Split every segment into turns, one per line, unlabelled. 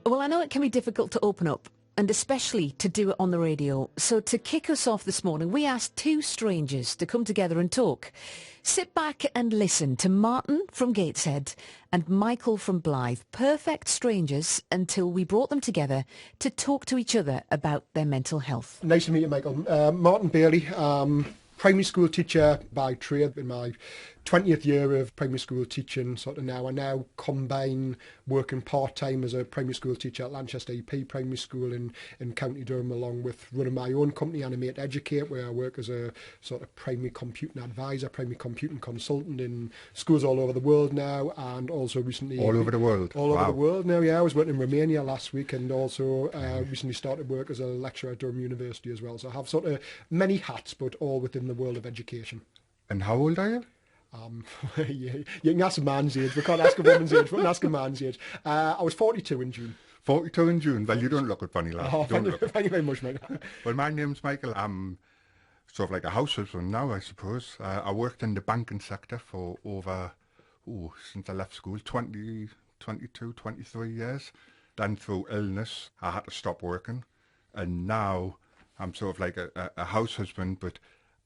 Well, I know it can be difficult to open up, and especially to do it on the radio. So to kick us off this morning, we asked two strangers to come together and talk. Sit back and listen to Martin from Gateshead and Michael from Blythe. Perfect strangers until we brought them together to talk to each other about their mental health.
Nice to meet you, Michael. Martin Bailey, primary school teacher by trade. In my 20th year of primary school teaching sort of now. I now combine working part-time as a primary school teacher at Lanchester EP Primary School in County Durham, along with running my own company, Animate Educate, where I work as a sort of primary computing advisor, primary computing consultant in schools all over the world now, and also recently...
All over the world?
All over the world now, yeah. I was working in Romania last week, and also recently started work as a lecturer at Durham University as well. So I have sort of many hats, but all within the world of education.
And how old are you?
You can ask a man's age. We can't ask a woman's age, but we can ask a man's age. I was 42 in June.
42 in June? Well, you don't look it, funny lad.
Oh, thank you very much, mate.
Well, my name's Michael. I'm sort of like a house husband now, I suppose. I worked in the banking sector for over, since I left school, 22, 23 years. Then through illness, I had to stop working. And now I'm sort of like a house husband, but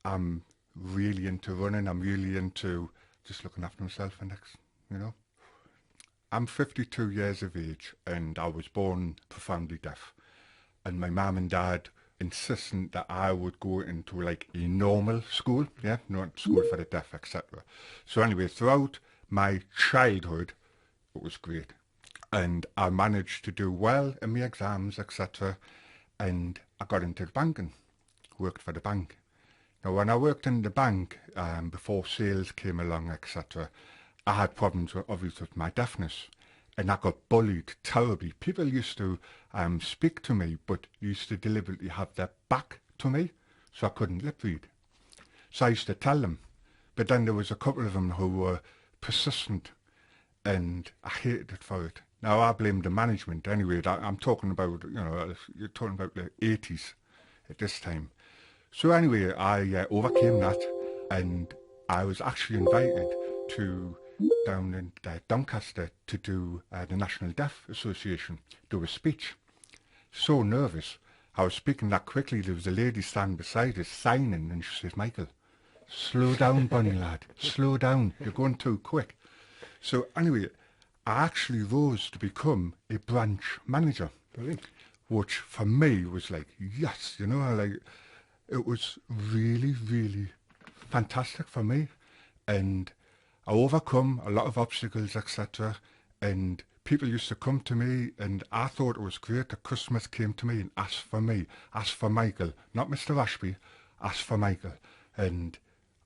I'm really into running. I'm really into just looking after myself and you know. I'm 52 years of age and I was born profoundly deaf. And my mum and dad insisting that I would go into like a normal school, not school for the deaf, etc. So anyway, throughout my childhood, it was great. And I managed to do well in my exams, etc. And I got into banking, worked for the bank. Now, when I worked in the bank, before sales came along, etc., I had problems obviously with my deafness, and I got bullied terribly. People used to speak to me, but used to deliberately have their back to me, so I couldn't lip read. So I used to tell them, but then there was a couple of them who were persistent, and I hated it for it. Now, I blame the management anyway. I'm talking about, you're talking about the 80s at this time. So anyway, I overcame that, and I was actually invited to down in Doncaster to do the National Deaf Association, do a speech. So nervous. I was speaking that quickly. There was a lady standing beside us signing, and she says, "Michael, slow down, bunny lad, slow down. You're going too quick." So anyway, I actually rose to become a branch manager.
Brilliant.
Which for me was like, yes, it was really, really fantastic for me, and I overcome a lot of obstacles, etc. And people used to come to me, and I thought it was great. The customers came to me and asked for me, asked for Michael, not Mr. Ashby, asked for Michael. And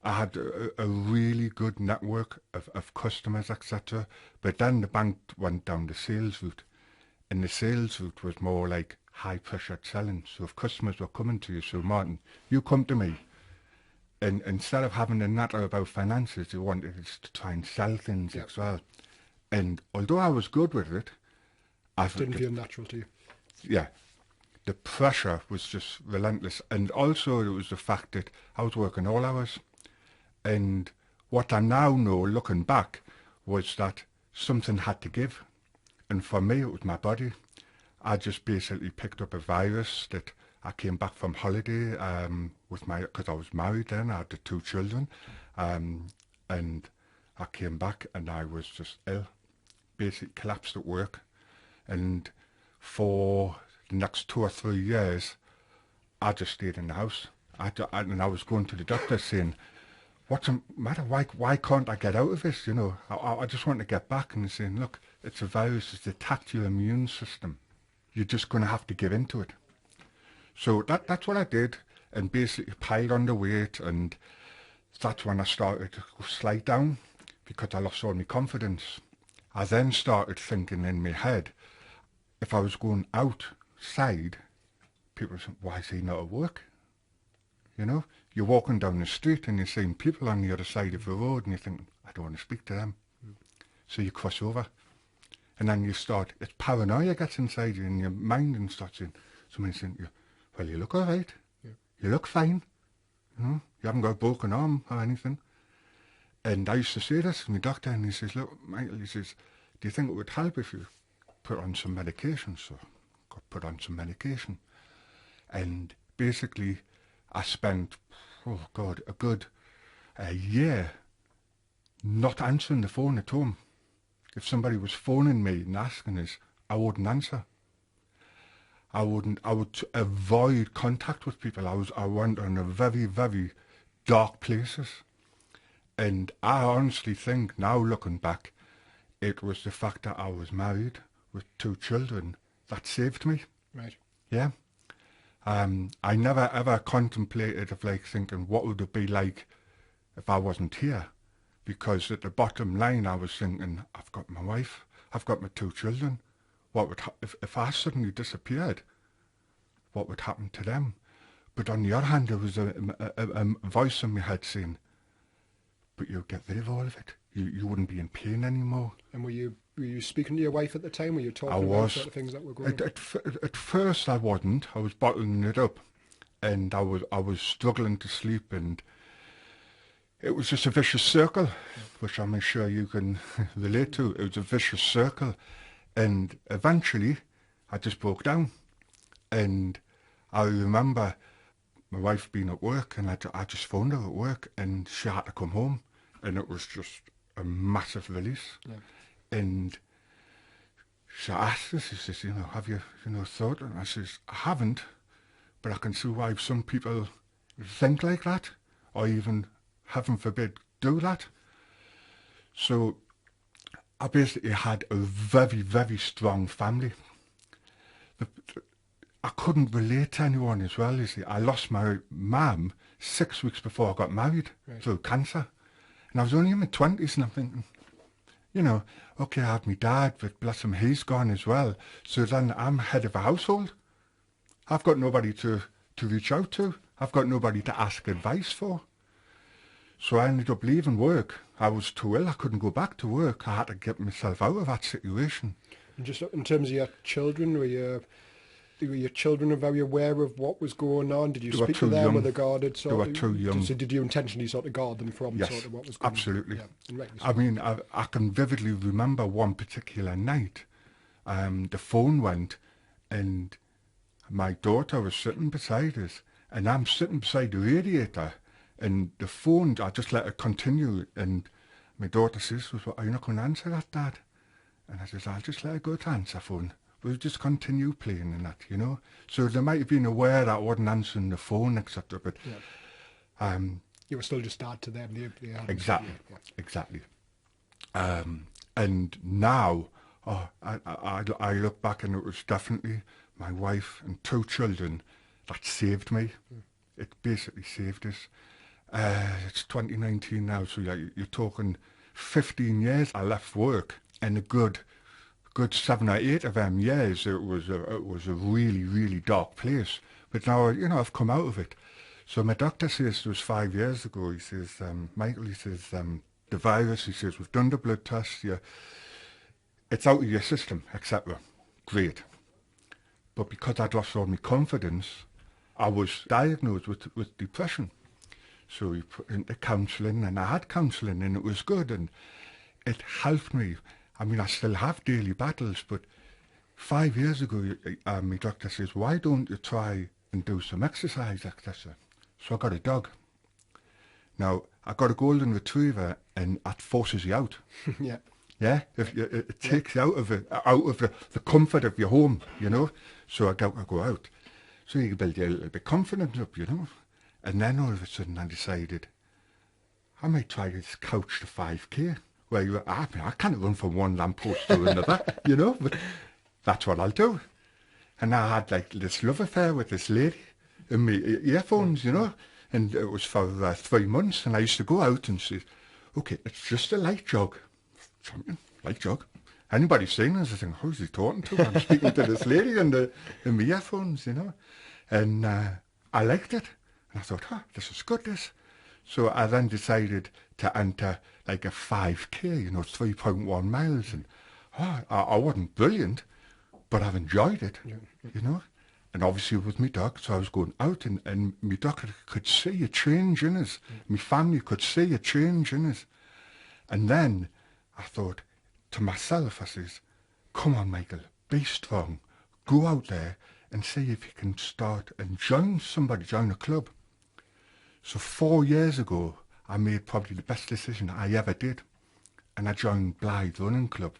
I had a really good network of customers, etc. But then the bank went down the sales route, and the sales route was more like high pressure selling. So if customers were coming to you, so Martin, you come to me, and instead of having a natter about finances, you wanted us to try and sell things as well. And although I was good with it, I
didn't feel natural to you.
Yeah, the pressure was just relentless. And also it was the fact that I was working all hours. And what I now know, looking back, was that something had to give. And for me, it was my body. I just basically picked up a virus that I came back from holiday because I was married then. I had the 2 children, and I came back and I was just ill, basically collapsed at work. And for the next 2 or 3 years, I just stayed in the house. And I was going to the doctor saying, "What's the matter? Why can't I get out of this? I just want to get back." And he's saying, "Look, it's a virus. It's attacked your immune system. You're just going to have to give into it." So that's what I did, and basically piled on the weight, and that's when I started to slide down because I lost all my confidence. I then started thinking in my head, if I was going outside, people would say, "Why is he not at work?" You're walking down the street and you're seeing people on the other side of the road and you think, "I don't want to speak to them." So you cross over. And then it's paranoia gets inside you in your mind and starts saying, somebody's saying to you, "Well, you look all right. Yeah. You look fine. You haven't got a broken arm or anything." And I used to say this to my doctor, and he says, "Look, Michael," he says, "do you think it would help if you put on some medication, so got put on some medication. And basically, I spent, oh God, a good year not answering the phone at home. If somebody was phoning me and asking us, I wouldn't answer. I would avoid contact with people. I went on a very, very dark places. And I honestly think, now looking back, it was the fact that I was married with 2 children that saved me.
Right.
Yeah. I never ever contemplated of like thinking, what would it be like if I wasn't here? Because at the bottom line, I was thinking, I've got my wife, I've got my 2 children. What would if I suddenly disappeared? What would happen to them? But on the other hand, there was a voice in my head saying, but you'll get rid of all of it. You wouldn't be in pain anymore.
And were you speaking to your wife at the time? Were you talking about sort of things that were going on?
At first I wasn't. I was bottling it up, and I was struggling to sleep, and it was just a vicious circle, which I'm sure you can relate to. It was a vicious circle, and eventually I just broke down. And I remember my wife being at work, and I just phoned her at work, and she had to come home, and it was just a massive release.
Yeah.
And she asked us, she says, have you, thought? And I says, I haven't, but I can see why some people think like that, or even, heaven forbid, do that. So I basically had a very, very strong family. I couldn't relate to anyone as well, you see. I lost my mum 6 weeks before I got married through cancer. And I was only in my 20s, and I'm thinking, okay, I have my dad, but bless him, he's gone as well. So then I'm head of a household. I've got nobody to reach out to. I've got nobody to ask advice for. So I ended up leaving work. I was too ill. I couldn't go back to work. I had to get myself out of that situation.
And just in terms of your children, were your children very aware of what was going on? Did you speak to them? Were they guarded?
They were too young.
So did you intentionally sort of guard them from sort of what was going
absolutely.
on? Yeah,
I mean, I can vividly remember one particular night. The phone went, and my daughter was sitting beside us, and I'm sitting beside the radiator, and the phone, I just let it continue, and my daughter says, well, are you not going to answer that, Dad? And I says, I'll just let it go to answer phone. We'll just continue playing in that, So they might have been aware that I wasn't answering the phone, etc. But
you were still just dad to them. They
exactly, exactly. And now, I look back, and it was definitely my wife and 2 children that saved me. It basically saved us. It's 2019 now, so you're talking 15 years. I left work, and a good 7 or 8 of them years, it was a really, really dark place. But now, I've come out of it. So my doctor says, it was 5 years ago, he says, Michael, he says, the virus, he says, we've done the blood test, it's out of your system, etc. Great. But because I'd lost all my confidence, I was diagnosed with depression. So he put into counselling, and I had counselling, and it was good, and it helped me. I mean, I still have daily battles, but 5 years ago, my doctor says, why don't you try and do some exercise, etc. So I got a dog. Now, I got a golden retriever, and that forces you out.
Yeah.
Yeah, it takes you out of the comfort of your home, So I go out. So you build your little bit confidence up, And then all of a sudden I decided, I might try this couch to 5k. Where I can't run from one lamppost to another, but that's what I'll do. And I had like this love affair with this lady in my earphones, and it was for 3 months, and I used to go out and say, okay, it's just a light jog. Champion, light jog. Anybody saying this, I think, who's he talking to? I'm speaking to this lady in my earphones, And I liked it. And I thought, this is good, this. So I then decided to enter like a 5k, 3.1 miles. And I wasn't brilliant, but I've enjoyed it, And obviously with my dog, so I was going out, and my dog could see a change in us. My family could see a change in us. And then I thought to myself, I says, come on, Michael, be strong, go out there and see if you can start and join a club. So 4 years ago, I made probably the best decision I ever did. And I joined Blythe Running Club.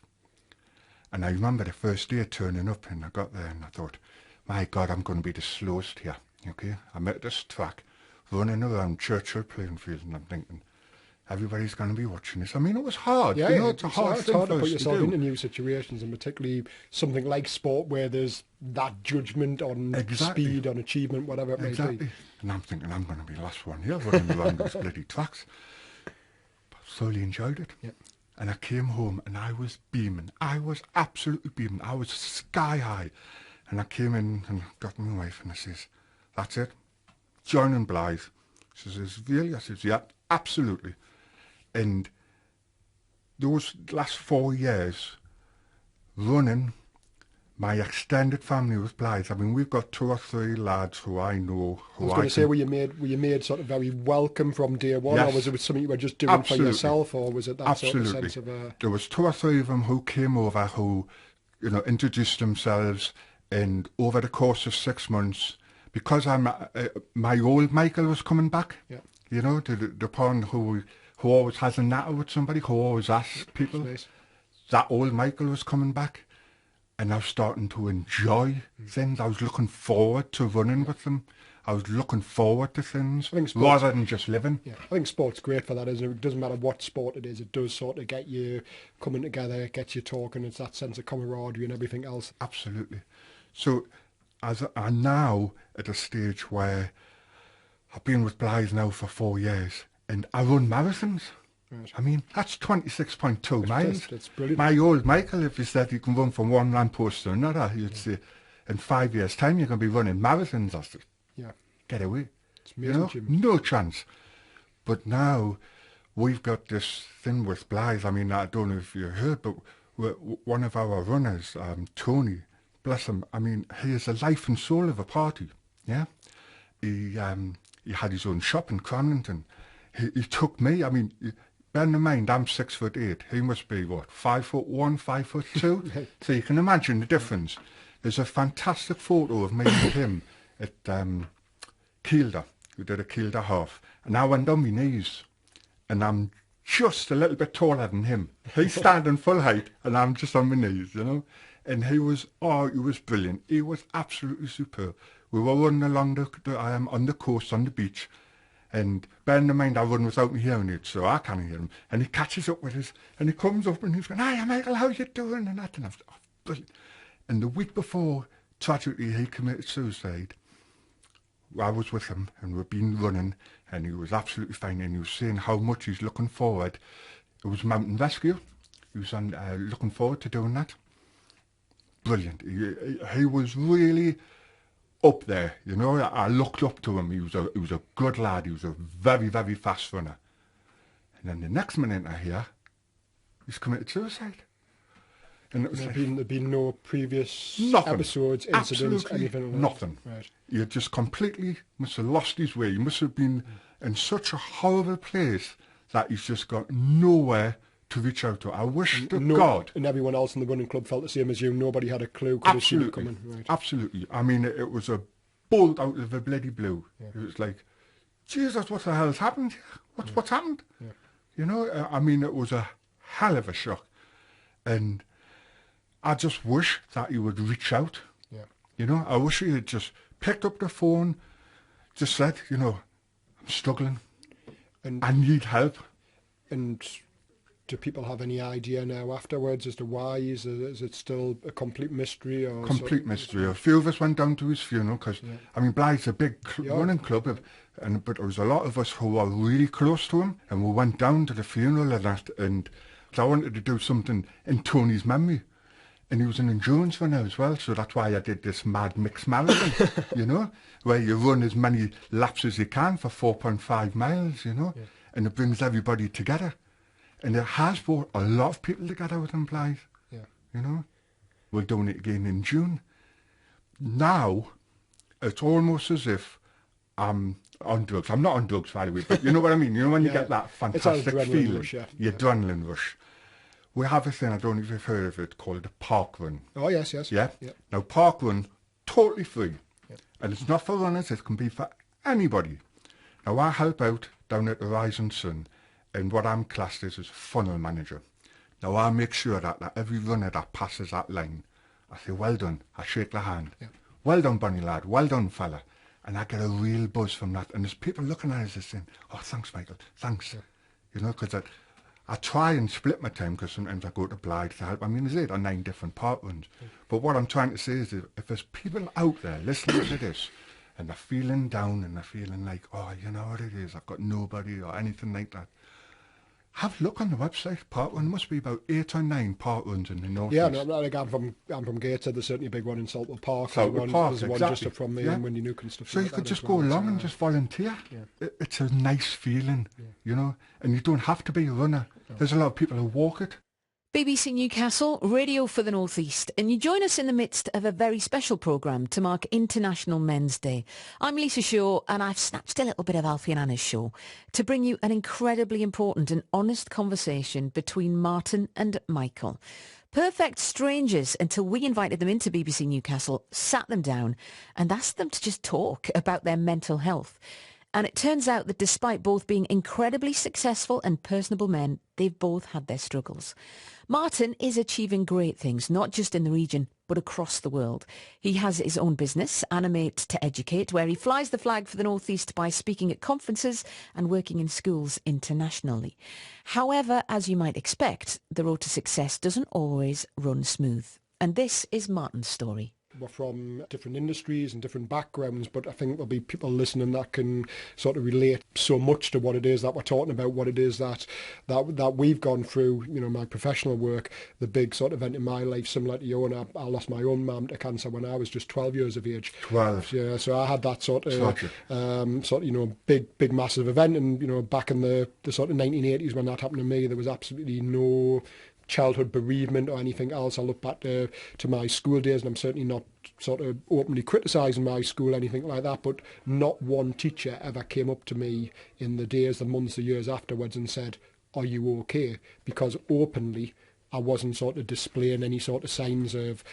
And I remember the first day turning up, and I got there and I thought, my God, I'm going to be the slowest here. Okay, I'm at this track, running around Churchill playing field, and I'm thinking, everybody's going to be watching this. I mean, it was hard.
Yeah,
you know, it's a hard thing
to
for
put
us
yourself
to do.
into new situations, and particularly something like sport where there's that judgment on speed, on achievement, whatever it may be.
And I'm thinking, I'm going to be the last one here running around those bloody tracks. But I thoroughly enjoyed it.
Yep.
And I came home and I was beaming. I was absolutely beaming. I was sky high. And I came in and got my wife and I says, that's it. Joining Blythe. She says, really? I says, yeah, absolutely. And those last 4 years running, my extended family was Blythe. I mean, we've got 2 or 3 lads who I know.
I was going to say, were you made sort of very welcome from day one,
yes,
or was it something you were just doing for yourself, or was it that
absolutely.
sort of sense of
There was 2 or 3 of them who came over who, you know, introduced themselves, and over the course of 6 months, because my old Michael was coming back.
Yeah.
You know, the pawn who always has a natter with somebody, who always asks people.
Nice.
That old Michael was coming back. And I was starting to enjoy things. I was looking forward to running with them. I was looking forward to things rather than just living.
Yeah, I think sport's great for that, isn't it? It doesn't matter what sport it is. It does sort of get you coming together, it gets you talking. It's that sense of camaraderie and everything else.
Absolutely. So I'm now at a stage where I've been with Blythe now for 4 years and I run marathons. Right. I mean, that's 26.2 miles.
That's brilliant.
My old Michael, if he said you can run from one lamppost to another, you'd say, in 5 years' time, you're going to be running marathons. I said,
yeah,
get away.
It's amazing,
you know? No chance. But now, we've got this thing with Blythe. I mean, I don't know if you heard, but one of our runners, Tony, bless him, I mean, he is the life and soul of a party, yeah? He had his own shop in Cramlington. He took me, I mean... Bearing in mind, I'm 6'8". He must be, what, 5'1", 5'2"? So you can imagine the difference. There's a fantastic photo of me and him at Kielder. We did a Kielder half. And I went on my knees. And I'm just a little bit taller than him. He's standing full height, and I'm just on my knees, you know. And he was brilliant. He was absolutely superb. We were running along on the coast, on the beach. And bearing in mind I run without my hearing aids, so I can't hear him. And he catches up with us, and he comes up and he's going, "Hiya Michael, how you doing?" And that, and I was, oh, brilliant. And the week before, tragically, he committed suicide. I was with him, and we'd been running, and he was absolutely fine, and he was saying how much he's looking forward. It was mountain rescue. He was looking forward to doing that. Brilliant. He was really... up there, you know. I looked up to him. He was a good lad. He was a very, very fast runner. And then the next minute I hear he's committed suicide. And it was
there'd been no previous
nothing,
episodes, incidents, anything like that.
Nothing.
Right.
He had just completely must have lost his way. He must have been in such a horrible place that he's just got nowhere to reach out to. I wish to God.
And everyone else in the running club felt the same as you. Nobody had a clue. Could
Absolutely.
have seen it coming. Right.
Absolutely. I mean, it was a bolt out of the bloody blue. Yeah. It was like, Jesus, what the hell's happened? What's happened? Yeah. You know, I mean, it was a hell of a shock. And I just wish that he would reach out.
Yeah.
You know, I wish he had just picked up the phone, just said, you know, I'm struggling. And I need help.
And do people have any idea now afterwards as to why? Is it still a complete mystery? Or
complete mystery. A few of us went down to his funeral because, I mean, Blythe's a big running club, but there was a lot of us who were really close to him, and we went down to the funeral and that, and I wanted to do something in Tony's memory. And he was an endurance runner as well, so that's why I did this mad mixed marathon, you know, where you run as many laps as you can for 4.5 miles, you know, and it brings everybody together. And it has brought a lot of people together with Blythe, you know. We're doing it again in June. Now, it's almost as if on drugs. I'm not on drugs, by the way, but you know what I mean? You know when you get that fantastic feeling, your adrenaline rush. we have a thing, I don't know if you've heard of it, called a park run.
Oh, yes, yes.
Yeah?
Yeah.
Now, park run, totally free.
Yeah.
And it's not for runners, it can be for anybody. Now, I help out down at the Rising Sun, and what I'm classed as funnel manager. Now, I make sure that every runner that passes that line, I say, well done, I shake their hand.
Yeah.
Well done, Bonnie lad, well done, fella. And I get a real buzz from that. And there's people looking at us and saying, oh, thanks, Michael, thanks.
Yeah.
You know, because I try and split my time, because sometimes I go to Blythe to help. I mean, there's 8 or 9 different park runs. But what I'm trying to say is that if there's people out there listening to this, and they're feeling down and they're feeling like, oh, you know what it is, I've got nobody or anything like that, have a look on the website. Park run must be about 8 or 9 park runs in the north.
Yeah, no, like I'm from Gateshead. There's certainly a big one in Saltwell Park.
Saltwell Park,
there's
exactly.
one just up from me and Windy Nook and stuff.
So
like
you could
that
just
as
go
well.
along and just volunteer.
Yeah.
It's a nice feeling, you know, and you don't have to be a runner. No. There's a lot of people who walk it.
BBC Newcastle, radio for the North East, and you join us in the midst of a very special programme to mark International Men's Day. I'm Lisa Shaw, and I've snatched a little bit of Alfie and Anna's show to bring you an incredibly important and honest conversation between Martin and Michael. Perfect strangers until we invited them into BBC Newcastle, sat them down and asked them to just talk about their mental health. And it turns out that despite both being incredibly successful and personable men, they've both had their struggles. Martin is achieving great things, not just in the region, but across the world. He has his own business, Animate to Educate, where he flies the flag for the North East by speaking at conferences and working in schools internationally. However, as you might expect, the road to success doesn't always run smooth. And this is Martin's story.
We're from different industries and different backgrounds, but I think there'll be people listening that can sort of relate so much to what it is that we're talking about, what it is that we've gone through. You know, my professional work, the big sort of event in my life, similar to you, and I lost my own mum to cancer when I was just 12 years of age.
12.
Yeah, so I had that sort of, you know, big massive event, and you know, back in the sort of 1980s when that happened to me, there was absolutely no childhood bereavement or anything else. I look back to my school days, and I'm certainly not sort of openly criticising my school, anything like that, but not one teacher ever came up to me in the days, the months, the years afterwards and said, are you okay? Because openly I wasn't sort of displaying any sort of signs of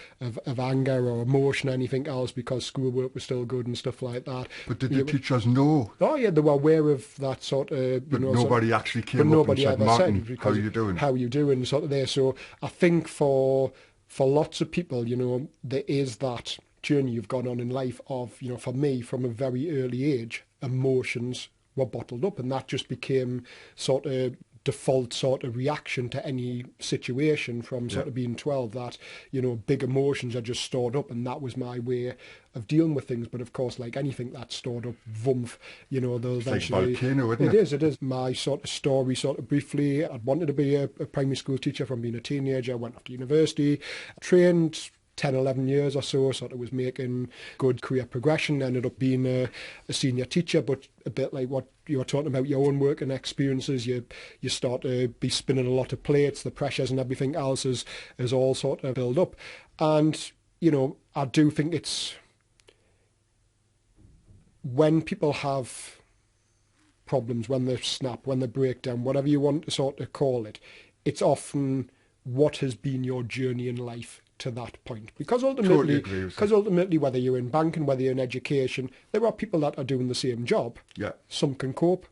anger or emotion or anything else, because schoolwork was still good and stuff like that.
But did the teachers know?
Oh yeah, they were aware of that sort of...
But nobody actually came up and said, Martin, how are you doing?
How are you doing, sort of there. So I think for lots of people, you know, there is that journey you've gone on in life of, you know, for me, from a very early age, emotions were bottled up, and that just became sort of default sort of reaction to any situation from sort of being 12, that, you know, big emotions are just stored up, and that was my way of dealing with things. But of course, like anything that's stored up, vumph, you know, they'll eventually...
Like volcano, isn't it?
It is. My sort of story, sort of briefly, I'd wanted to be a primary school teacher from being a teenager, went off to university, trained 10, 11 years or so, sort of was making good career progression, ended up being a senior teacher, but a bit like what you were talking about, your own work and experiences, you start to be spinning a lot of plates, the pressures and everything else is all sort of build up. And, you know, I do think it's when people have problems, when they snap, when they break down, whatever you want to sort of call it, it's often what has been your journey in life to that point. Because ultimately, whether you're in banking, whether you're in education, there are people that are doing the same job.
Yeah.
Some can cope,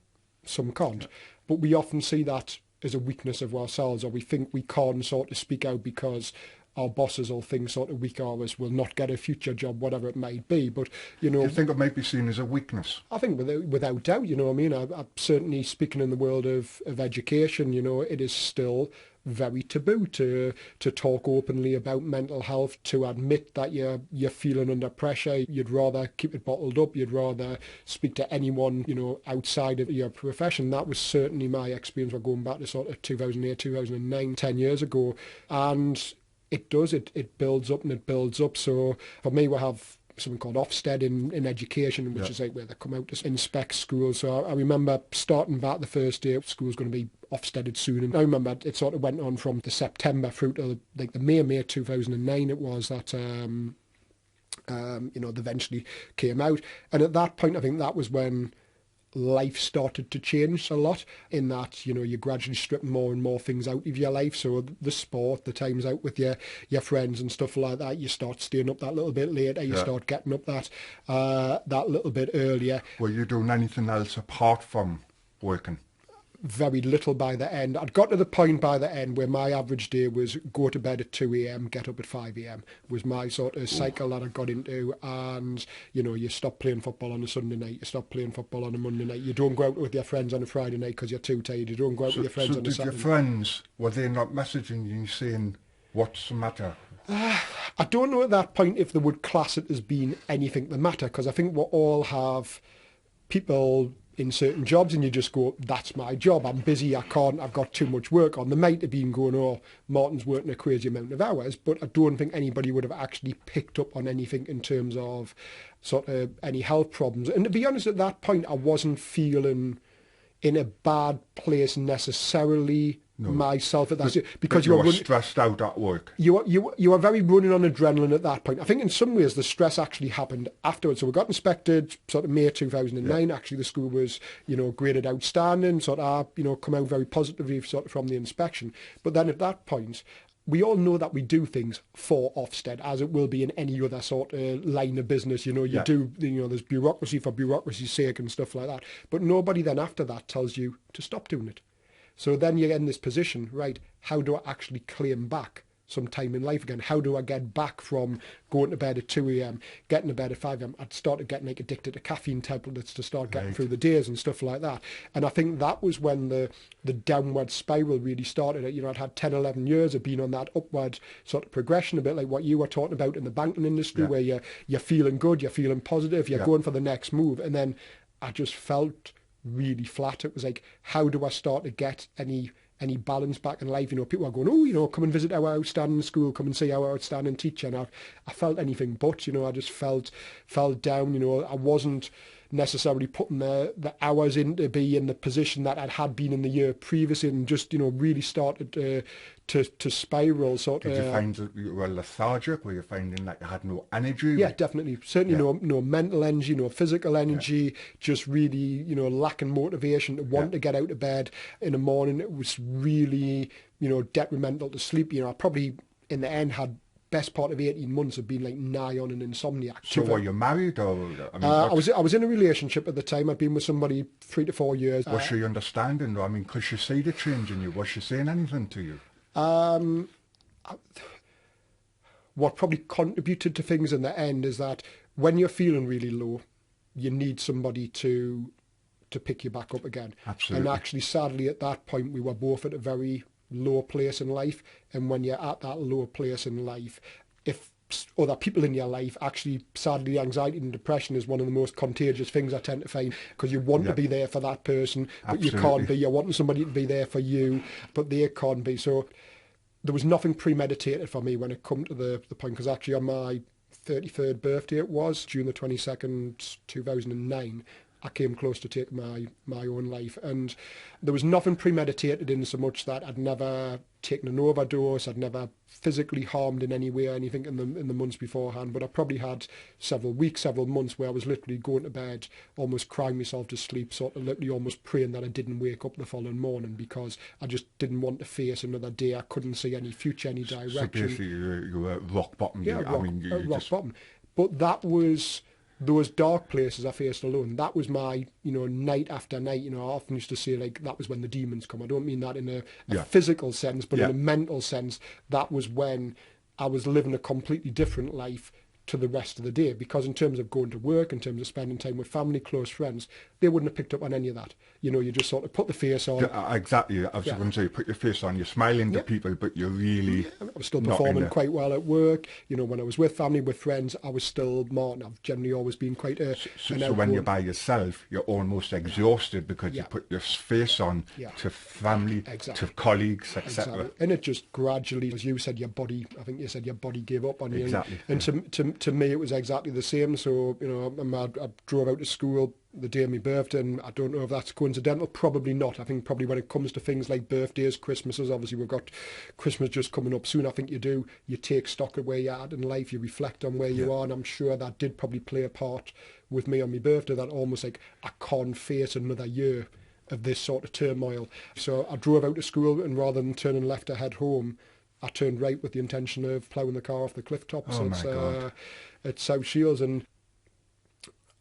some can't. Yeah. But we often see that as a weakness of ourselves, or we think we can't sort of speak out because our bosses will think sort of weak hours will not get a future job, whatever it might be. But, you know...
You think it might be seen as a weakness? I
think without doubt, you know what I mean? I'm certainly speaking in the world of education, you know, it is still very taboo to talk openly about mental health, to admit that you're feeling under pressure. You'd rather keep it bottled up. You'd rather speak to anyone, you know, outside of your profession. That was certainly my experience. We're going back to sort of 2008, 2009, 10 years ago. And it does, it builds up and it builds up. So for me, we have something called Ofsted in education, which is like where they come out to inspect schools. So I remember starting back the first day, school's going to be Ofsteded soon. And I remember it sort of went on from the September through to like the May 2009 it was that, you know, they eventually came out. And at that point, I think that was when life started to change a lot in that, you know, you're gradually stripping more and more things out of your life. So the sport, the times out with your friends and stuff like that, you start staying up that little bit later, you start getting up that little bit earlier.
Were you doing anything else apart from working?
Very little by the end. I'd got to the point by the end where my average day was go to bed at 2 a.m, get up at 5 a.m. was my sort of cycle that I got into. And, you know, you stop playing football on a Sunday night, you stop playing football on a Monday night, you don't go out with your friends on a Friday night because you're too tired, you don't go out with your friends on a Saturday.
Did your friends, were they not messaging you saying, what's the matter?
I don't know at that point if they would class it as being anything the matter, because I think we all have people in certain jobs and you just go, that's my job, I'm busy, I've got too much work on. They might have been going, oh, Martin's working a crazy amount of hours, but I don't think anybody would have actually picked up on anything in terms of sort of any health problems. And to be honest, at that point, I wasn't feeling in a bad place necessarily myself at that stage, because
you were stressed out at work.
You were very running on adrenaline at that point. I think in some ways the stress actually happened afterwards. So we got inspected sort of May 2009. Actually, the school was, you know, graded outstanding. Sort of, you know, come out very positively sort of from the inspection. But then at that point, we all know that we do things for Ofsted, as it will be in any other sort of line of business. You know, there's bureaucracy for bureaucracy's sake and stuff like that. But nobody then after that tells you to stop doing it. So then you're in this position, right, how do I actually claim back some time in life again? How do I get back from going to bed at 2 a.m, getting to bed at 5 a.m? I'd started getting like addicted to caffeine tablets to start getting through the days and stuff like that. And I think that was when the downward spiral really started. You know, I'd had 10, 11 years of being on that upward sort of progression, a bit like what you were talking about in the banking industry, where you're feeling good, you're feeling positive, you're going for the next move. And then I just felt really flat. It was like, how do I start to get any balance back in life? You know, people are going, oh, you know, come and visit our outstanding school, come and see our outstanding teacher. And I felt anything but, you know, I just felt down. You know, I wasn't necessarily putting the hours in to be in the position that I'd had been in the year previously, and just, you know, really started to spiral. Did
you find that you were lethargic? Were you finding like you had no energy?
Yeah, definitely. Certainly no mental energy, no physical energy, just really, you know, lacking motivation to want to get out of bed in the morning. It was really, you know, detrimental to sleep. You know, I probably in the end had best part of 18 months of being like nigh on an insomniac.
So were you married, or I mean,
I was in a relationship at the time. I'd been with somebody 3 to 4 years.
Was she understanding? I mean, could she see the change in you? Was she saying anything to you?
What probably contributed to things in the end is that when you're feeling really low, you need somebody to pick you back up again.
Absolutely.
And actually, sadly, at that point, we were both at a very low place in life. And when you're at that low place in life, if other people in your life, actually, sadly, anxiety and depression is one of the most contagious things I tend to find, because you want to be there for that person, but you can't be. You're wanting somebody to be there for you, but they can't be. So there was nothing premeditated for me when it come to the point, because actually on my 33rd birthday, it was June the 22nd, 2009, I came close to taking my own life. And there was nothing premeditated in so much that I'd never taken an overdose, I'd never physically harmed in any way or anything in the months beforehand, but I probably had several weeks, several months where I was literally going to bed, almost crying myself to sleep, sort of literally almost praying that I didn't wake up the following morning, because I just didn't want to face another day. I couldn't see any future, any direction.
So basically you were rock bottom.
Yeah, rock bottom. But that was those dark places I faced alone. That was my, you know, night after night. You know, I often used to say, like, that was when the demons come. I don't mean that in a physical sense, but in a mental sense. That was when I was living a completely different life to the rest of the day, because in terms of going to work, in terms of spending time with family, close friends, they wouldn't have picked up on any of that. You know, you just sort of put the face on.
Exactly. I was going to say, you put your face on, you're smiling to people, but you're really
I was still performing quite well at work. You know, when I was with family, with friends, I was still Martin. I've generally always been quite
So when you're by yourself, you're almost exhausted, because you put your face on to family, to colleagues, etc.
Exactly. And it just gradually, as you said, your body gave up on you.
Exactly.
And to me, it was exactly the same. So, you know, I drove out to school the day of my birthday, and I don't know if that's coincidental. Probably not. I think probably when it comes to things like birthdays, Christmases, obviously we've got Christmas just coming up soon. I think you take stock of where you're at in life, you reflect on where you are, and I'm sure that did probably play a part with me on my birthday, that almost like I can't face another year of this sort of turmoil. So I drove out to school, and rather than turning left to head home, I turned right with the intention of ploughing the car off the cliff top.
Oh, my God.
It's South Shields, and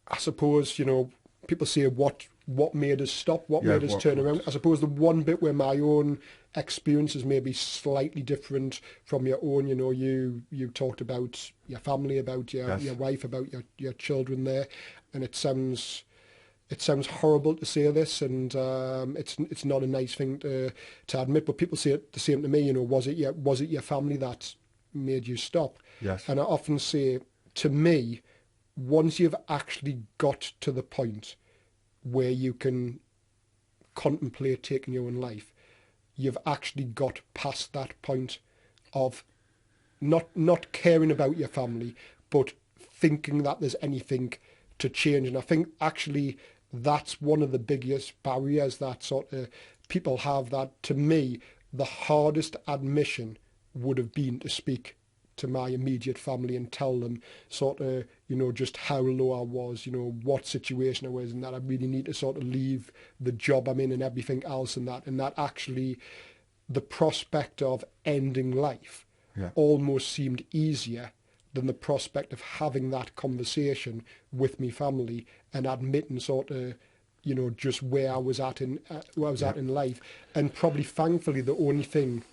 I suppose, people say what made us stop, what made us turn around. I suppose the one bit where my own experiences may be slightly different from your own, you talked about your family, about your wife, about your children there, and it sounds horrible to say this, and it's not a nice thing to admit, but people say it the same to me. Was it your family that made you stop?
Yes.
And I often say, to me, once you've actually got to the point where you can contemplate taking your own life, you've actually got past that point of not caring about your family, but thinking that there's anything to change. And I think actually that's one of the biggest barriers that sort of people have, that to me, the hardest admission would have been to speak to my immediate family and tell them sort of, just how low I was, what situation I was in, that I really need to sort of leave the job I'm in and everything else, and that actually the prospect of ending life almost seemed easier than the prospect of having that conversation with me family and admitting sort of, just where I was at in life. And probably thankfully the only thing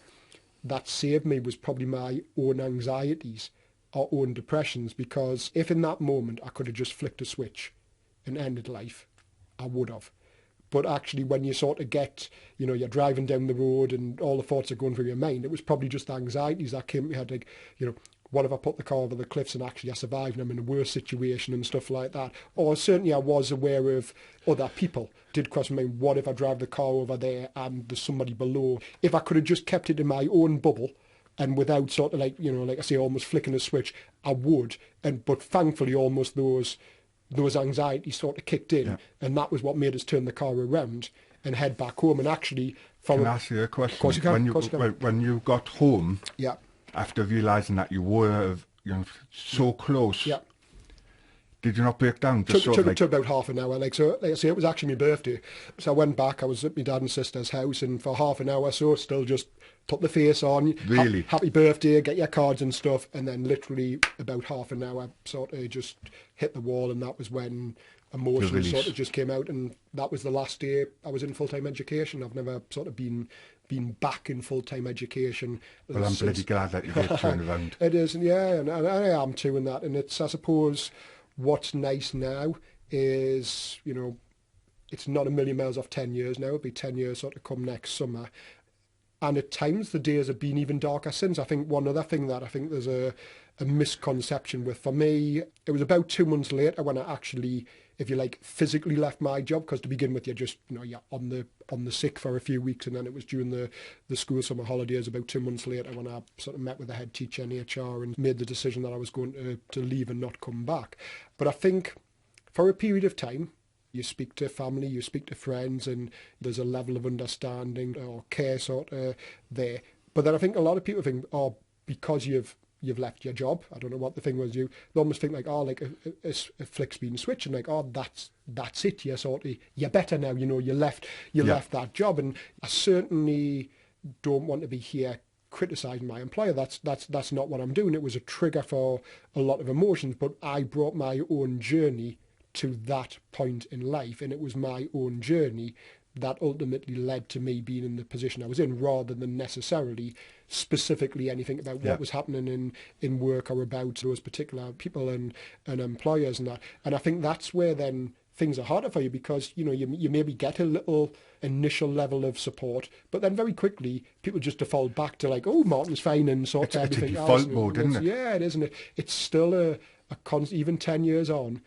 that saved me was probably my own anxieties or own depressions, because if in that moment I could have just flicked a switch and ended life, I would have. But actually when you sort of get, you're driving down the road and all the thoughts are going through your mind, it was probably just the anxieties that came to me head, like, what if I put the car over the cliffs and actually I survived and I'm in a worse situation and stuff like that? Or certainly I was aware of other people. Did cross my mind, what if I drive the car over there and there's somebody below? If I could have just kept it in my own bubble and without sort of like I say, almost flicking a switch, I would. But thankfully almost those anxieties sort of kicked in, and that was what made us turn the car around and head back home. And actually...
Can I ask you a question?
Of course you can.
When you got home...
Yeah.
After realising that you were so close, did you not break down?
Took about half an hour. Like I say, it was actually my birthday. So I went back, I was at my dad and sister's house, and for half an hour or so, still just put the face on.
Really?
Happy birthday, get your cards and stuff, and then literally about half an hour sort of just hit the wall, and that was when emotions sort of just came out, and that was the last day I was in full-time education. I've never sort of been back in full-time education.
Well, I'm bloody glad that you did turn around.
It is, yeah, and I am too in that. And it's, I suppose, what's nice now is, it's not a million miles off 10 years now. It'll be 10 years sort of come next summer. And at times the days have been even darker since. I think one other thing that I think there's a misconception with, for me, it was about 2 months later when I actually, if you like, physically left my job, because to begin with you're just, you're on the sick for a few weeks, and then it was during the school summer holidays about 2 months later when I sort of met with the head teacher in HR and made the decision that I was going to leave and not come back. But I think for a period of time, you speak to family, you speak to friends, and there's a level of understanding or care sort of there. But then I think a lot of people think, because you've left your job, I don't know what the thing was, they almost think like, like a flick's been switched, and like, that's it, you're better now, you left that job. And I certainly don't want to be here criticising my employer. That's not what I'm doing. It was a trigger for a lot of emotions, but I brought my own journey to that point in life, and it was my own journey that ultimately led to me being in the position I was in, rather than necessarily specifically anything about what was happening in work or about those particular people and employers and that. And I think that's where then things are harder for you, because you maybe get a little initial level of support, but then very quickly people just default back to like, Martin's fine and sort of everything else.
It's a default mode, isn't it?
Yeah, it is, isn't it? It's still a constant, even 10 years on,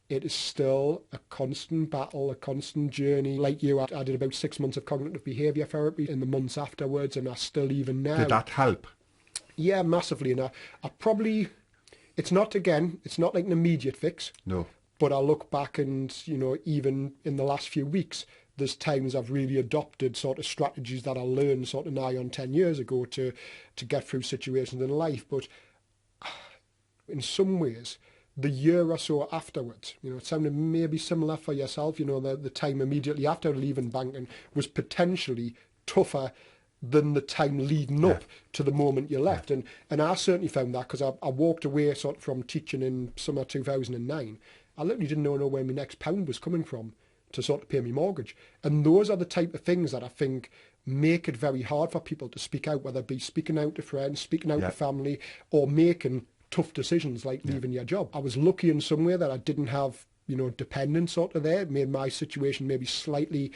it is still a constant battle, a constant journey. Like you, I did about 6 months of cognitive behaviour therapy in the months afterwards, and I still even now.
Did that help?
Yeah, massively. And I probably, it's not like an immediate fix.
No.
But I look back and, even in the last few weeks, there's times I've really adopted sort of strategies that I learned sort of nigh on 10 years ago to get through situations in life. But in some ways, the year or so afterwards, it sounded maybe similar for yourself, the time immediately after leaving banking was potentially tougher than the time leading up to the moment you left. And I certainly found that, because I walked away sort of from teaching in summer 2009. I literally didn't know where my next pound was coming from to sort of pay my mortgage. And those are the type of things that I think make it very hard for people to speak out, whether it be speaking out to friends, speaking out to family, or making tough decisions like leaving your job. I was lucky in some way that I didn't have dependence sort of there. It made my situation maybe slightly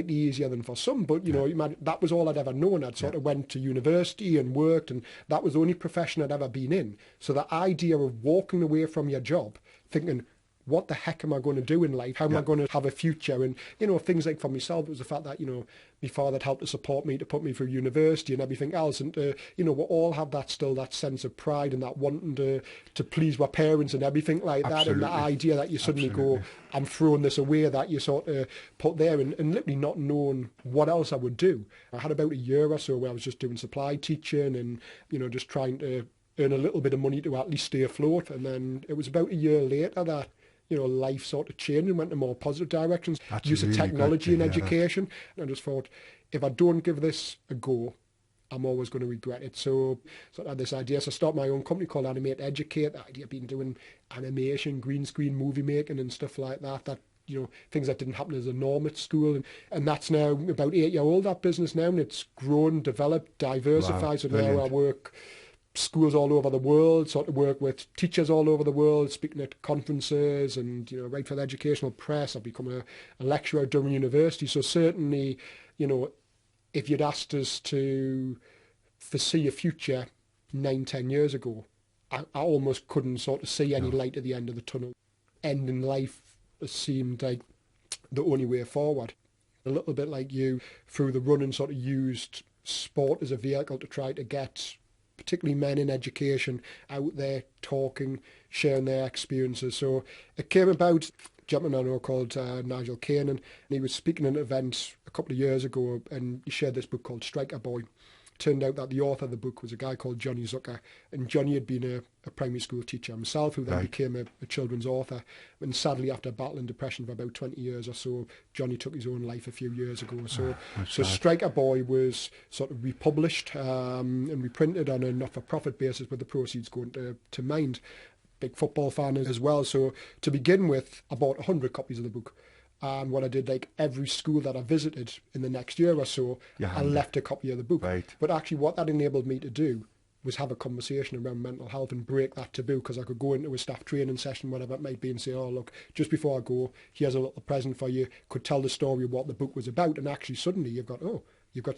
easier than for some, but that was all I'd ever known. I'd sort of went to university and worked, and that was the only profession I'd ever been in. So the idea of walking away from your job thinking, what the heck am I going to do in life? How am I going to have a future? And, things like for myself, it was the fact that, my father had helped to support me, to put me through university and everything else. And, we all have that sense of pride and that wanting to please our parents and everything like that.
Absolutely.
And the idea that you suddenly go, I'm throwing this away, that you sort of put there, and literally not knowing what else I would do. I had about a year or so where I was just doing supply teaching and, just trying to earn a little bit of money to at least stay afloat. And then it was about a year later that life sort of changed and went in more positive directions.
That's
Use of
really
technology in
good to hear
education. I just thought, if I don't give this a go, I'm always going to regret it. So I had this idea. So I started my own company called Animate Educate. The idea of being doing animation, green screen, movie making and stuff like that, things that didn't happen as a norm at school. And that's now about 8 years old, that business now, and it's grown, developed, diversified.
Wow,
so
brilliant.
now I work schools all over the world, sort of work with teachers all over the world, speaking at conferences and, write for the educational press. I've become a lecturer at Durham University. So certainly, if you'd asked us to foresee a future 9-10 years ago, I almost couldn't sort of see any light at the end of the tunnel. Ending life seemed like the only way forward. A little bit like you, through the running, sort of used sport as a vehicle to try to get particularly men in education out there talking, sharing their experiences. So it came about, a gentleman I know called Nigel Kane, and he was speaking at an event a couple of years ago, and he shared this book called Striker Boy. Turned out that the author of the book was a guy called Johnny Zucker, and Johnny had been a primary school teacher himself, who then became a children's author. And sadly, after battling depression for about 20 years or so, Johnny took his own life a few years ago. So Striker Boy was sort of republished and reprinted on a not-for-profit basis, with the proceeds going to Mind. Big football fan as well. So to begin with, I bought 100 copies of the book. And what I did, like every school that I visited in the next year or so, I left a copy of the book.
Right.
But actually what that enabled me to do was have a conversation around mental health and break that taboo, because I could go into a staff training session, whatever it might be, and say, oh, look, just before I go, here's a little present for you, could tell the story of what the book was about. And actually suddenly you've got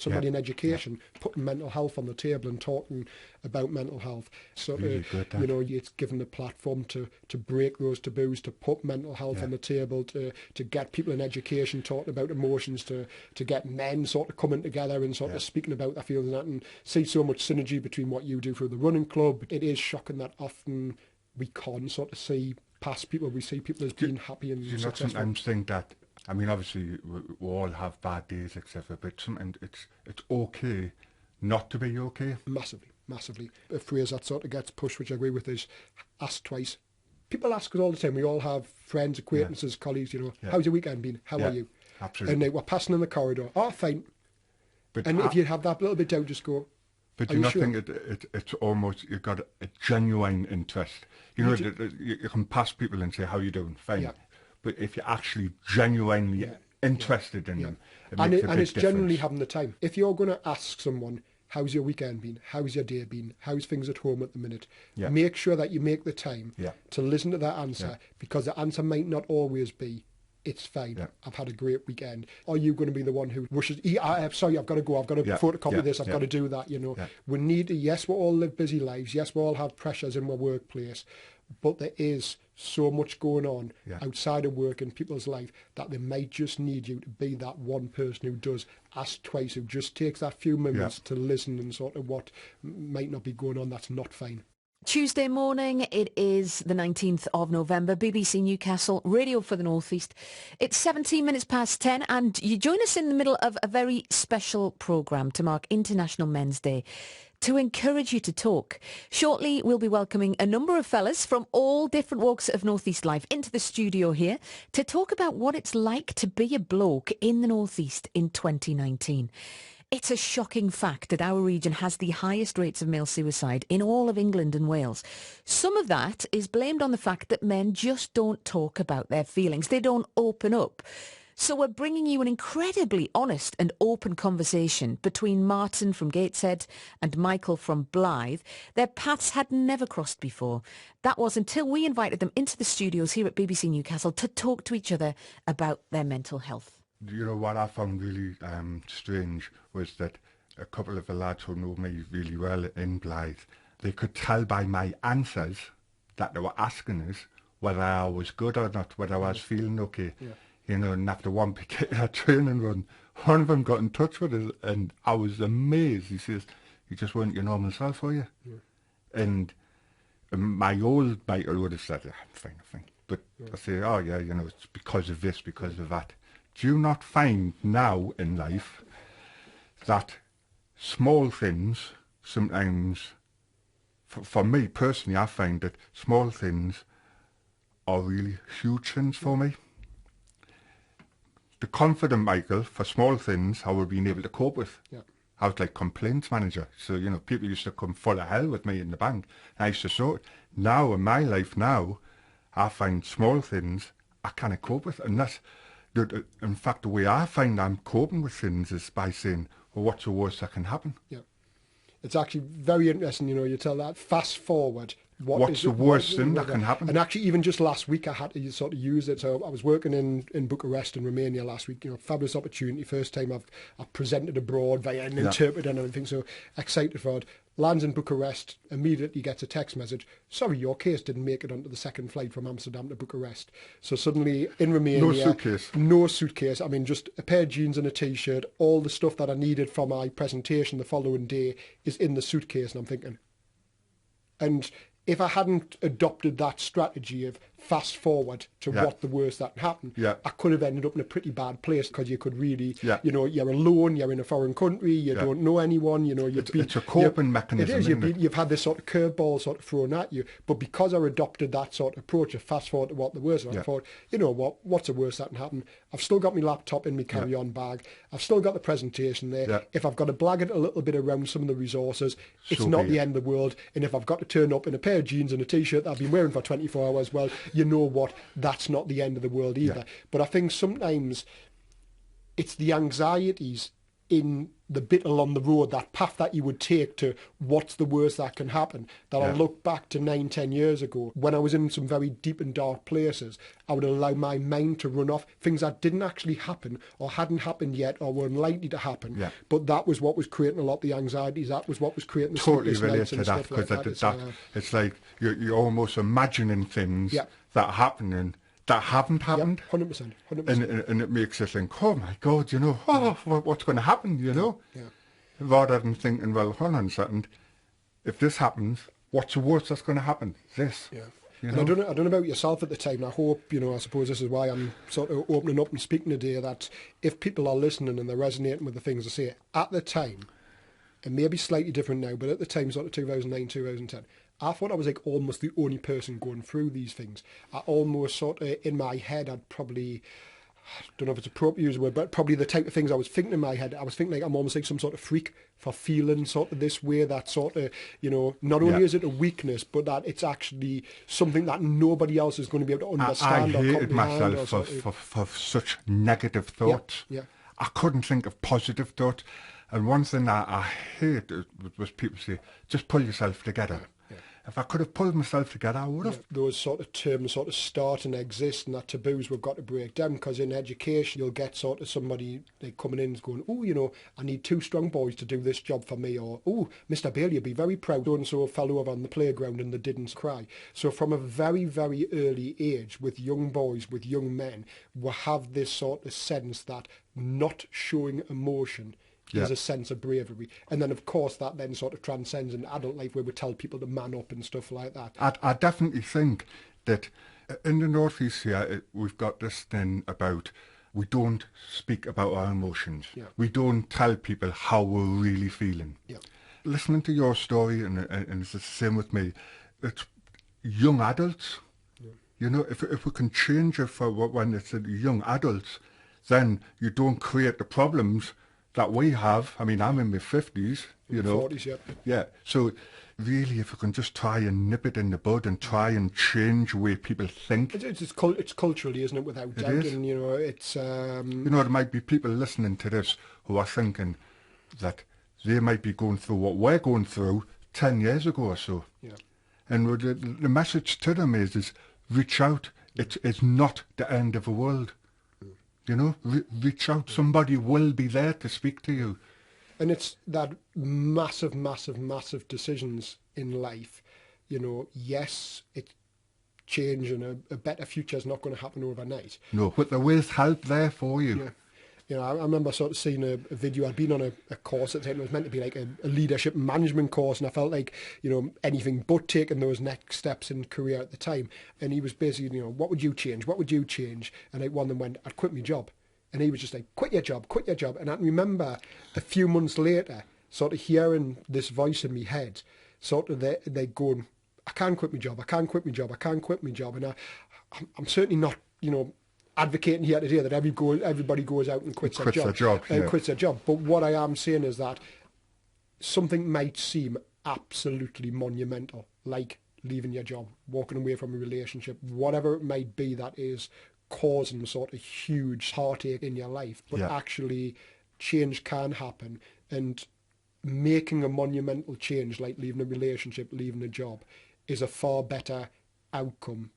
somebody in education putting mental health on the table and talking about mental health. So,
really good,
it's given the platform to break those taboos, to put mental health on the table, to get people in education talking about emotions, to get men sort of coming together and sort of speaking about their feelings and that, and see so much synergy between what you do through the running club. It is shocking that often we can't sort of see past people. We see people as being happy and
you
successful.
sometimes think that, I mean, obviously we all have bad days, etc., but sometimes it's okay not to be okay.
Massively. A phrase that sort of gets pushed, which I agree with, is ask twice. People ask us all the time. We all have friends, acquaintances, colleagues, how's your weekend been? How are you?
Absolutely.
And we're passing in the corridor. Oh, fine.
But
if you have that little bit doubt, just go,
but
are
do you
you
not
sure?
think it's almost, you've got a genuine interest? You can pass people and say, how you doing? Fine.
Yeah.
But if you're actually genuinely interested in them, it
And
makes a big
it's generally
difference.
having the time. If you're going to ask someone, how's your weekend been? How's your day been? How's things at home at the minute?
Yeah.
Make sure that you make the time to listen to that answer, because the answer might not always be, it's fine, I've had a great weekend. Are you going to be the one who rushes, sorry, I've got to go, I've got to photocopy this, I've got to do that, We need to, yes, we all live busy lives, yes, we all have pressures in our workplace, but there is so much going on outside of work in people's life that they might just need you to be that one person who does ask twice, who just takes that few minutes to listen and sort of what might not be going on that's not fine.
Tuesday morning, it is the 19th of November, BBC Newcastle, Radio for the North East. It's 17 minutes past 10 and you join us in the middle of a very special programme to mark International Men's Day, to encourage you to talk. Shortly, we'll be welcoming a number of fellas from all different walks of North East life into the studio here to talk about what it's like to be a bloke in the North East in 2019. It's a shocking fact that our region has the highest rates of male suicide in all of England and Wales. Some of that is blamed on the fact that men just don't talk about their feelings. They don't open up. So we're bringing you an incredibly honest and open conversation between Martin from Gateshead and Michael from Blythe. Their paths had never crossed before. That was until we invited them into the studios here at BBC Newcastle to talk to each other about their mental health.
You know, what I found really strange was that a couple of the lads who know me really well in Blythe, they could tell by my answers that they were asking us whether I was good or not, whether I was feeling okay. Yeah. You know, and after one particular training run, one of them got in touch with us and I was amazed. He says, "You just weren't your normal self, were you?" Yeah. And my old Michael would have said, "I'm fine. But yeah. I say, "Oh yeah, you know, it's because of this, because of that." Do you not find now in life that small things sometimes, for me personally, I find that small things are really huge things for me? The confident Michael, for small things, I would been able to cope with. Yeah. I was like complaints manager. So, you know, people used to come full of hell with me in the bank. I used to sort. Now, in my life now, I find small things I can't cope with. And that's, in fact, the way I find I'm coping with things is by saying, well, what's the worst that can happen?
Yeah. It's actually very interesting, you know, you tell that. Fast forward.
What's the worst thing that can happen?
And actually, even just last week, I had to sort of use it. So I was working in Bucharest in Romania last week. You know, fabulous opportunity. First time I've presented abroad via an interpreter and everything. So excited for it. Lands in Bucharest, immediately gets a text message. Sorry, your case didn't make it onto the second flight from Amsterdam to Bucharest. So suddenly in Romania, no suitcase. I mean, just a pair of jeans and a t-shirt. All the stuff that I needed for my presentation the following day is in the suitcase. And I'm thinking, and if I hadn't adopted that strategy of fast forward to what the worst that can happen, I could have ended up in a pretty bad place, because you could really, you know, you're alone, you're in a foreign country, you don't know anyone, you know.
It's a coping mechanism,
it is. You've had this sort of curveball sort of thrown at you, but because I adopted that sort of approach of fast forward to what the worst, I thought, you know what's the worst that can happen? I've still got my laptop in my carry-on bag. I've still got the presentation there. Yeah. If I've got to blag it a little bit around some of the resources, it's not the end of the world. And if I've got to turn up in a pair of jeans and a t-shirt that I've been wearing for 24 hours, well, you know what? That's not the end of the world either. Yeah. But I think sometimes it's the anxieties in the bit along the road, that path that you would take to what's the worst that can happen, that I look back to 9-10 years ago when I was in some very deep and dark places. I would allow my mind to run off things that didn't actually happen or hadn't happened yet or were unlikely to happen, but that was what was creating a lot of the anxieties. That was what was creating the
totally relate to that, because it's like you're almost imagining things that are happening that haven't happened.
100%.
And it makes you think, oh my God, you know, what's going to happen, you know? Yeah. Rather than thinking, well, hold on a second, if this happens, what's the worst that's going to happen? This. Yeah. You know?
And I don't know about yourself at the time. I hope, you know, I suppose this is why I'm sort of opening up and speaking today, that if people are listening and they're resonating with the things I say, at the time, it may be slightly different now, but at the time, sort of 2009, 2010, I thought I was like almost the only person going through these things. I almost sort of, in my head, I'd probably, I don't know if it's appropriate to use the word, but probably the type of things I was thinking in my head, I was thinking like I'm almost like some sort of freak for feeling sort of this way, that sort of, you know, not only is it a weakness, but that it's actually something that nobody else is going to be able to understand or comprehend. I hated
myself for such negative thoughts. Yeah. I couldn't think of positive thoughts. And one thing I hate was people say, just pull yourself together. If I could have pulled myself together, I would have.
Those sort of terms sort of start and exist, and that taboos we've got to break down, because in education you'll get sort of somebody like coming in and going, oh, you know, I need 2 strong boys to do this job for me, or, oh, Mr. Bailey would be very proud so-and-so fell over on the playground and they didn't cry. So from a very, very early age, with young boys, with young men, we have this sort of sense that not showing emotion There's a sense of bravery. And then, of course, that then sort of transcends in adult life where we tell people to man up and stuff like that.
I definitely think that in the Northeast here, we've got this thing about we don't speak about our emotions.
Yeah.
We don't tell people how we're really feeling.
Yeah.
Listening to your story, and it's the same with me, it's young adults. Yeah. You know, if we can change it for when it's young adults, then you don't create the problems that we have. I mean, I'm in my 50s, you know.
40s, yeah.
Yeah, so really, if we can just try and nip it in the bud and try and change the way people think.
It's culturally, isn't it, without doubt. And, you know, it's...
You know, there might be people listening to this who are thinking that they might be going through what we're going through 10 years ago or so.
Yeah.
And the message to them is reach out. It's not the end of the world. You know, reach out. Somebody will be there to speak to you.
And it's that massive, massive, massive decisions in life. You know, yes, it's change and a better future is not going to happen overnight.
No, but there is help there for you.
Yeah. You know, I remember sort of seeing a video. I'd been on a course at the time. It was meant to be like a leadership management course, and I felt like, you know, anything but taking those next steps in career at the time. And he was basically, you know, what would you change? What would you change? And like one of them went, I'd quit my job. And he was just like, quit your job, quit your job. And I remember a few months later, sort of hearing this voice in my head, sort of they going, I can't quit my job, I can't quit my job, I can't quit my job. And I'm certainly not, you know, advocating here today that everybody goes out and quits their job. Quits their job. But what I am saying is that something might seem absolutely monumental, like leaving your job, walking away from a relationship, whatever it might be that is causing sort of huge heartache in your life. But actually change can happen, and making a monumental change like leaving a relationship, leaving a job, is a far better outcome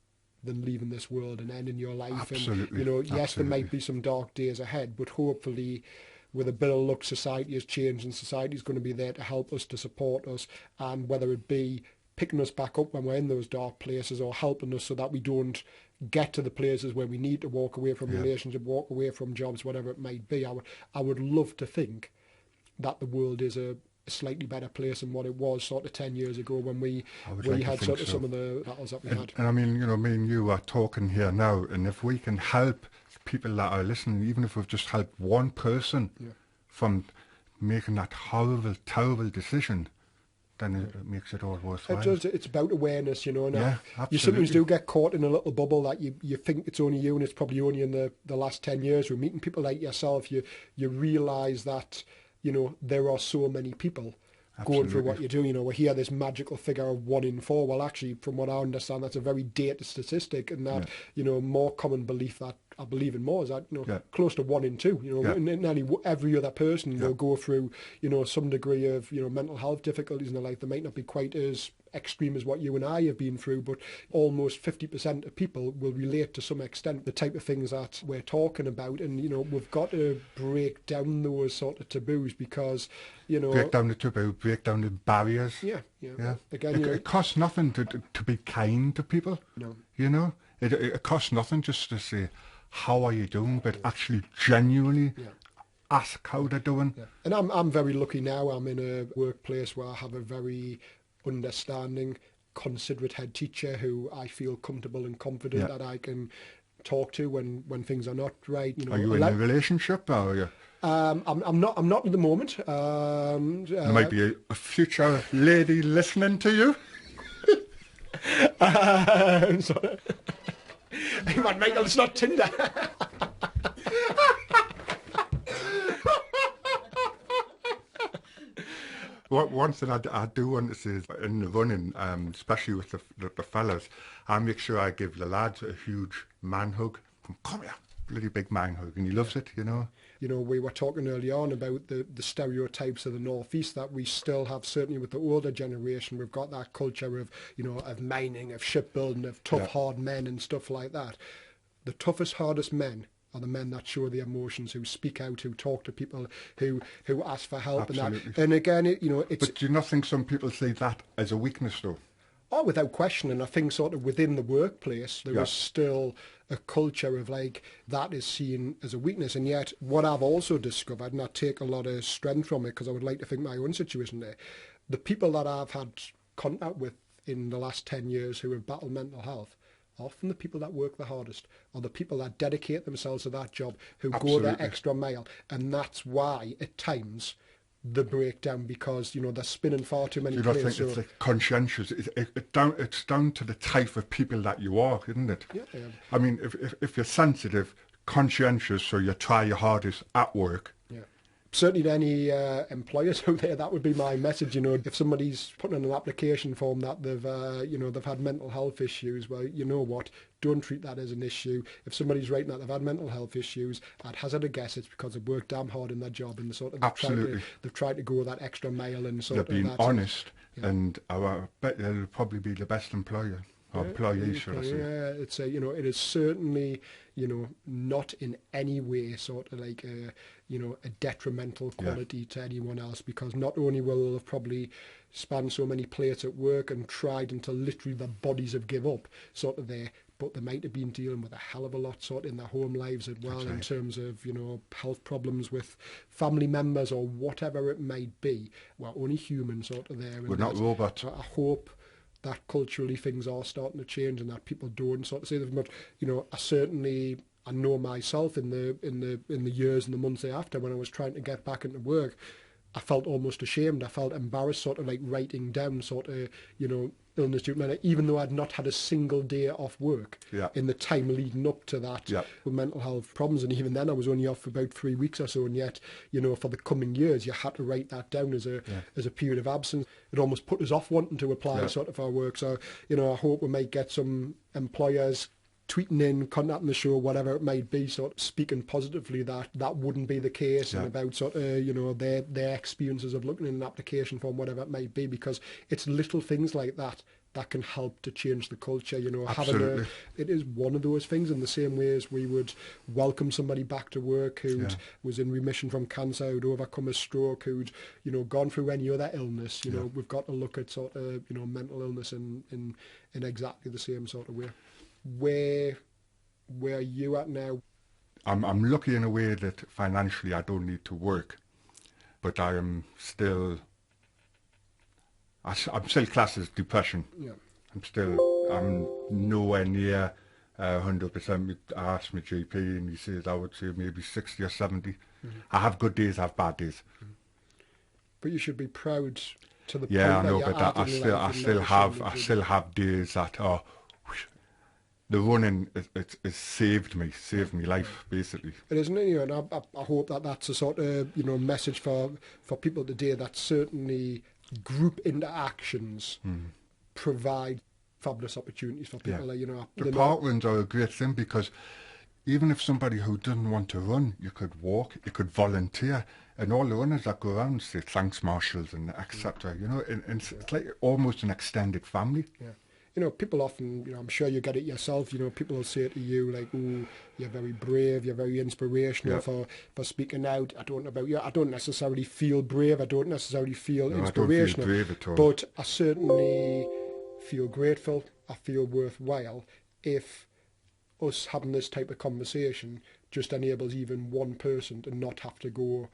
than leaving this world and ending your life.
Absolutely.
And, you know, yes, there might be some dark days ahead, but hopefully with a bit of luck, society has changed and society is going to be there to help us, to support us, and whether it be picking us back up when we're in those dark places or helping us so that we don't get to the places where we need to walk away from relationship, walk away from jobs, whatever it might be. I would love to think that the world is a slightly better place than what it was sort of 10 years ago when we had sort of some of the battles that we had.
And I mean, you know, me and you are talking here now, and if we can help people that are listening, even if we've just helped one person from making that horrible, terrible decision, then it makes it all worthwhile.
It's about awareness, you know. And
absolutely.
You sometimes do get caught in a little bubble that you think it's only you, and it's probably only in the last 10 years. We're meeting people like yourself. You realise that, you know, there are so many people going through what you do. You know, we hear this magical figure of 1 in 4. Well, actually, from what I understand, that's a very dated statistic, and that, you know, more common belief that I believe in more is that, you know, close to 1 in 2. You know, nearly every other person will go through, you know, some degree of, you know, mental health difficulties in their life. They might not be quite as extreme as what you and I have been through, but almost 50% of people will relate to some extent the type of things that we're talking about. And, you know, we've got to break down those sort of taboos because, you know...
Break down the taboo, break down the barriers.
Yeah. Again,
it costs nothing to be kind to people.
No.
You know? It costs nothing just to say, how are you doing? But actually genuinely ask how they're doing.
Yeah. And I'm very lucky now. I'm in a workplace where I have a very understanding, considerate head teacher who I feel comfortable and confident that I can talk to when things are not right. You know,
are you in a relationship, or are you?
I'm not at the moment.
There might be a future lady listening to you.
Sorry. Hey man, Michael, it's not Tinder.
One thing I do want to say is in the running, especially with the fellas, I make sure I give the lads a huge man hug. Come here, bloody big man hug, and he loves it, you know.
You know, we were talking early on about the stereotypes of the Northeast that we still have, certainly with the older generation. We've got that culture of, you know, of mining, of shipbuilding, of tough, hard men and stuff like that. The toughest, hardest men are the men that show the emotions, who speak out, who talk to people, who ask for help.
Absolutely.
And that. And again, it's...
But do you not think some people see that as a weakness, though?
Oh, without question. And I think sort of within the workplace, there is still a culture of like that is seen as a weakness. And yet what I've also discovered, and I take a lot of strength from it because I would like to think my own situation there, the people that I've had contact with in the last 10 years who have battled mental health, often the people that work the hardest are the people that dedicate themselves to that job, who go that extra mile. And that's why at times the breakdown, because, you know, they're spinning far too many plates.
You don't think it's like conscientious? It's down to the type of people that you are, isn't it?
Yeah.
I mean, if you're sensitive, conscientious, so you try your hardest at work.
Yeah. Certainly to any employers out there, that would be my message. You know, if somebody's putting in an application form that they've, you know, they've had mental health issues, well, you know what? Don't treat that as an issue. If somebody's writing that they've had mental health issues, I'd hazard a guess it's because they've worked damn hard in their job and they've tried to go that extra mile and sort of.
They're being honest, and I bet they'll probably be the best employer. Employee, should I say?
Yeah, it's you know, it is certainly, you know, not in any way sort of like a, you know, a detrimental quality to anyone else, because not only will they have probably spanned so many plates at work and tried until literally their bodies have give up sort of there, but they might have been dealing with a hell of a lot sort of in their home lives as well. That's right. In terms of, you know, health problems with family members or whatever it might be. We're only human sort of there.
We're not robots.
I hope that culturally things are starting to change and that people don't sort of say that. But, you know, I know myself in the years and the months thereafter, when I was trying to get back into work, I felt almost ashamed. I felt embarrassed, sort of like writing down sort of, you know, illness due to mental, even though I'd not had a single day off work in the time leading up to that with mental health problems. And even then I was only off for about 3 weeks or so, and yet, you know, for the coming years you had to write that down as a period of absence. It almost put us off wanting to apply sort of our work. So, you know, I hope we might get some employers tweeting in, contacting the show, whatever it might be, sort of speaking positively that wouldn't be the case, and about sort of, you know, their experiences of looking in an application form, whatever it might be, because it's little things like that can help to change the culture. You know, it is one of those things, in the same way as we would welcome somebody back to work who was in remission from cancer, who'd overcome a stroke, who'd, you know, gone through any other illness. You know, we've got to look at sort of, you know, mental illness in exactly the same sort of way. Where are you at now?
I'm lucky in a way that financially I don't need to work, but I am still. I'm still classed as depression. Yeah. I'm nowhere near 100%. I asked my GP and he says I would say maybe 60 or 70. Mm-hmm. I have good days, I have bad days. Mm-hmm.
But you should be proud to the point
I
that
know,
you're
but I still have days that are. The running it saved my life, basically.
It isn't it, you know, and I hope that's a sort of, you know, message for people today, that certainly group interactions provide fabulous opportunities for people. You know,
the park runs are a great thing, because even if somebody who doesn't want to run, you could walk, you could volunteer, and all the runners that go around say thanks marshals and etc. You know, and it's like almost an extended family.
Yeah. You know, people often, you know, I'm sure you get it yourself, you know, people will say to you like, oh, you're very brave, you're very inspirational for speaking out. I don't know about you, I don't necessarily feel brave, I don't necessarily feel inspirational.
I don't feel brave at all.
But I certainly feel grateful, I feel worthwhile if us having this type of conversation just enables even one person to not have to go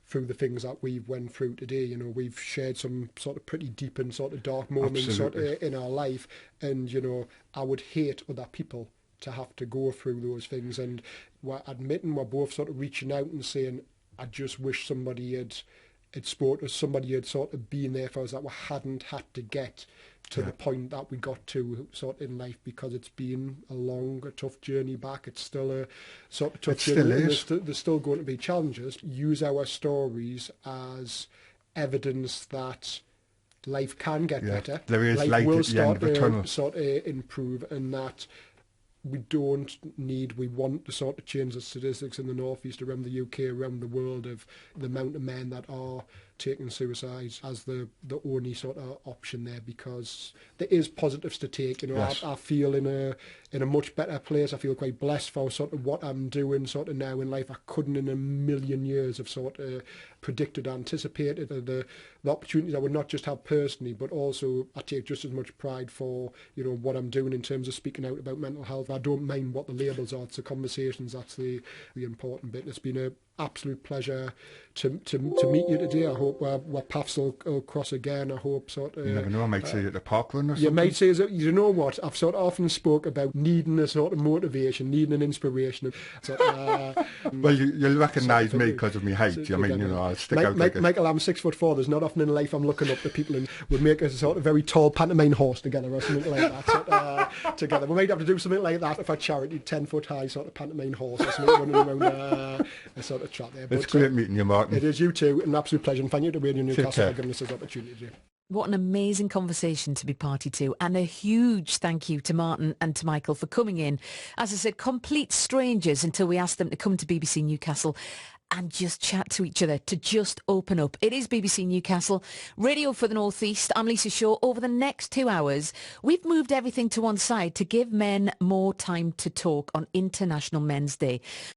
through the things that we've went through today. You know, we've shared some sort of pretty deep and sort of dark moments sort of in our life, and, you know, I would hate other people to have to go through those things, and we're admitting we're both sort of reaching out and saying, I just wish somebody had spoken, somebody had sort of been there for us, that we hadn't had to get to the point that we got to sort of in life, because it's been a tough journey back. It's still a sort of tough journey. There's still going to be challenges. Use our stories as evidence that life can get better.
There is light
will
at the end of the tunnel.
Sort of improve, and that we want to sort of change the statistics in the northeast, around the UK, around the world, of the amount of men that are taking suicide as the only sort of option there, because there is positives to take. You know,
Yes.
I feel in a much better place. I feel quite blessed for sort of what I'm doing sort of now in life. I couldn't in a million years have sort of predicted, anticipated the opportunities I would not just have personally, but also I take just as much pride for, you know, what I'm doing in terms of speaking out about mental health. I don't mind what the labels are. It's the conversations that's the important bit. It's been an absolute pleasure to meet you today. I hope our paths will cross again. I hope sort of...
You never know, I might see you at the parkland or
You
something.
might say, you know what, I've sort of often spoke about needing a sort of motivation, needing an inspiration. Sort of,
Well, you'll recognise
so-
me because of my height. I mean, you know, I'll stick out like
Michael, I'm 6'4". There's not often in life I'm looking up to people and would make a sort of very tall pantomime horse together or something like that. Sort of, together, we might have to do something like that for charity. 10-foot high sort of pantomime horse or something running around a sort of track there.
It's great meeting you, Martin.
It is, you too. An absolute pleasure, and thank you to Radio Newcastle
care.
for giving us this opportunity.
What an amazing conversation to be party to, and a huge thank you to Martin and to Michael for coming in. As I said, complete strangers until we asked them to come to BBC Newcastle and just chat to each other, to just open up. It is BBC Newcastle, radio for the North East. I'm Lisa Shaw. Over the next 2 hours, we've moved everything to one side to give men more time to talk on International Men's Day.